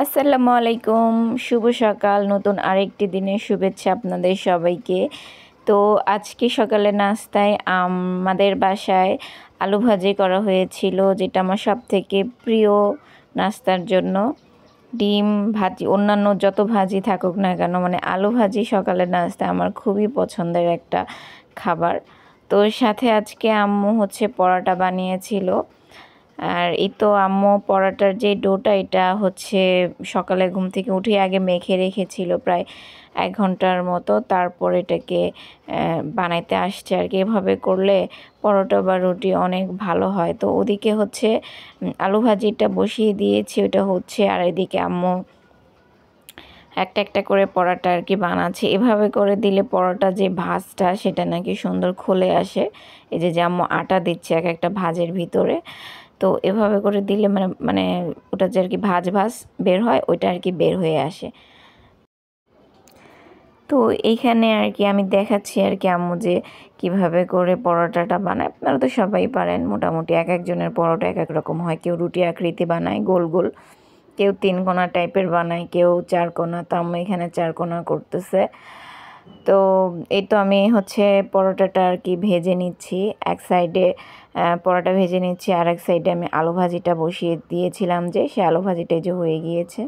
আসসালামু আলাইকুম, শুভ সকাল। নতুন আরেকটি দিনের শুভেচ্ছা আপনাদের সবাইকে। তো আজকে সকালে নাস্তায় আমাদের বাসায় আলু ভাজি করা হয়েছিল, যেটা আমার সবথেকে প্রিয় নাস্তার জন্য। ডিম ভাজি, অন্যান্য যত ভাজি থাকুক না কেন, মানে আলু ভাজি সকালের নাস্তায় আমার খুবই পছন্দের একটা খাবার। তো সাথে আজকে আম্মু পরোটা বানিয়েছিল। আর এই তো আম্মু পরোটার যে ডোটা, এটা সকালে ঘুম থেকে উঠে আগে মেখে রেখেছিল প্রায় 1 ঘন্টার মতো, তারপর এটাকে বানাইতে আসছে আর কি। এভাবে করলে পরোটা বা রুটি অনেক ভালো হয়। তো ওদিকে আলু ভাজিটা বসিয়ে দিয়েছি, ওটা হচ্ছে। আর এদিকে আম্মু একটা একটা করে পরোটা আর কি বানাচ্ছে। এভাবে করে দিলে পরোটা যে ভাঁজটা, সেটা নাকি সুন্দর খুলে আসে। এই যে আম্মু আটা দিচ্ছে এক একটা ভাজের ভিতরে। তো এভাবে করে দিলে মানে মানে ওটা যে আর কি ভাজ ভাজ বের হয়, ওইটা আর কি বের হয়ে আসে। তো এইখানে আর কি আমি দেখাচ্ছি আর কি আম্মু যে কীভাবে করে পরোটাটা বানায়। আপনারা তো সবাই পারেন মোটামুটি, এক একজনের পরোটা এক এক রকম হয়। কেউ রুটি আকৃতি বানায় গোল গোল, কেউ 3 কোনা টাইপের বানায়, কেউ 4 কোনা। তো আম্মু এখানে 4 কোনা করতেছে। তো এই তো আমি পরোটাটা আর কি ভেজে নিচ্ছি। এক সাইডে পরোটা ভেজে নিচ্ছি, আর এক সাইডে আমি আলু ভাজিটা বসিয়ে দিয়েছিলাম, যে সে আলু ভাজিটা যে হয়ে গিয়েছে।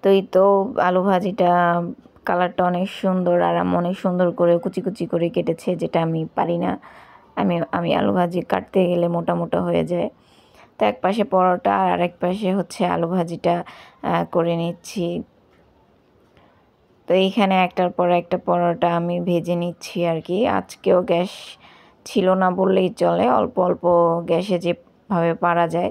তো এই তো আলু ভাজিটা কালারটা অনেক সুন্দর, আর আম্মু অনেক সুন্দর করে কুচি কুচি করে কেটেছে, যেটা আমি পারি না। আমি আলু ভাজি কাটতে গেলে মোটা মোটা হয়ে যায়। তো এক পাশে পরোটা আর আরেক পাশে আলু ভাজিটা করে নিচ্ছি। তো এইখানে একটার পর একটা পরোটা আমি ভেজে নিচ্ছি আর কি। আজকেও গ্যাস ছিল না বললেই চলে, অল্প অল্প গ্যাসে যেভাবে পারা যায়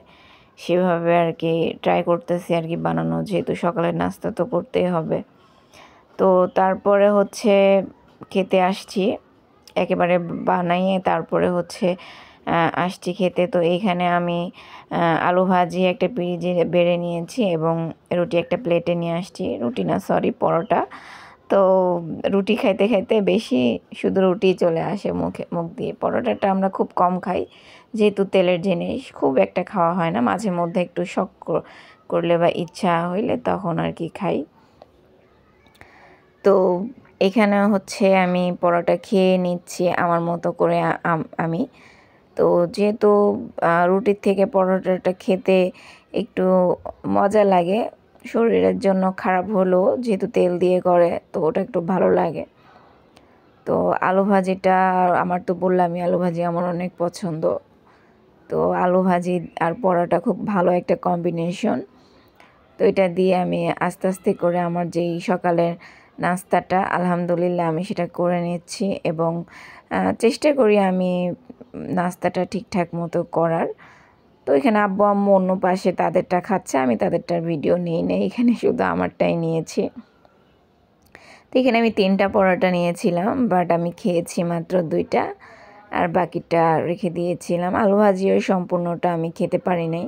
সেভাবে আর কি ট্রাই করতেছি আর কি বানানো, যেহেতু সকালের নাস্তা তো করতেই হবে। তো তারপরে খেতে আসছি, একেবারে বানাইয়ে তারপরে আসছি খেতে। তো এইখানে আমি আলু ভাজি একটা পিরিজে বেড়ে নিয়েছি এবং রুটি একটা প্লেটে নিয়ে আসছি। রুটি না, সরি, পরোটা। তো রুটি খাইতে খাইতে বেশি শুধু রুটি চলে আসে মুখ দিয়ে। পরোটাটা আমরা খুব কম খাই, যেহেতু তেলের জিনিস খুব একটা খাওয়া হয় না। মাঝে মধ্যে একটু শখ করলে বা ইচ্ছা হইলে তখন আর কি খাই। তো এখানে আমি পরোটা খেয়ে নিচ্ছি আমার মতো করে আমি। তো যেহেতু রুটির থেকে পরোটাটা খেতে একটু মজা লাগে, শরীরের জন্য খারাপ হলেও যেহেতু তেল দিয়ে করে, তো ওটা একটু ভালো লাগে। তো আলু ভাজিটা, আমার তো বললামই আলু ভাজি আমার অনেক পছন্দ। তো আলু ভাজি আর পরোটা খুব ভালো একটা কম্বিনেশন। তো এটা দিয়ে আমি আস্তে আস্তে করে আমার যেই সকালের নাস্তাটা, আলহামদুলিল্লাহ আমি সেটা করে নিচ্ছি, এবং চেষ্টা করি আমি নাস্তাটা ঠিকঠাক মতো করার। তো এখানে আব্বু আম্মু অন্য পাশে তাদেরটা খাচ্ছে, আমি তাদেরটার ভিডিও নিই নেই, এখানে শুধু আমারটাই নিয়েছি। তো এখানে আমি 3টা পরোটা নিয়েছিলাম, বাট আমি খেয়েছি মাত্র 2টা, আর বাকিটা রেখে দিয়েছিলাম। আলু ভাজিও সম্পূর্ণটা আমি খেতে পারি নাই।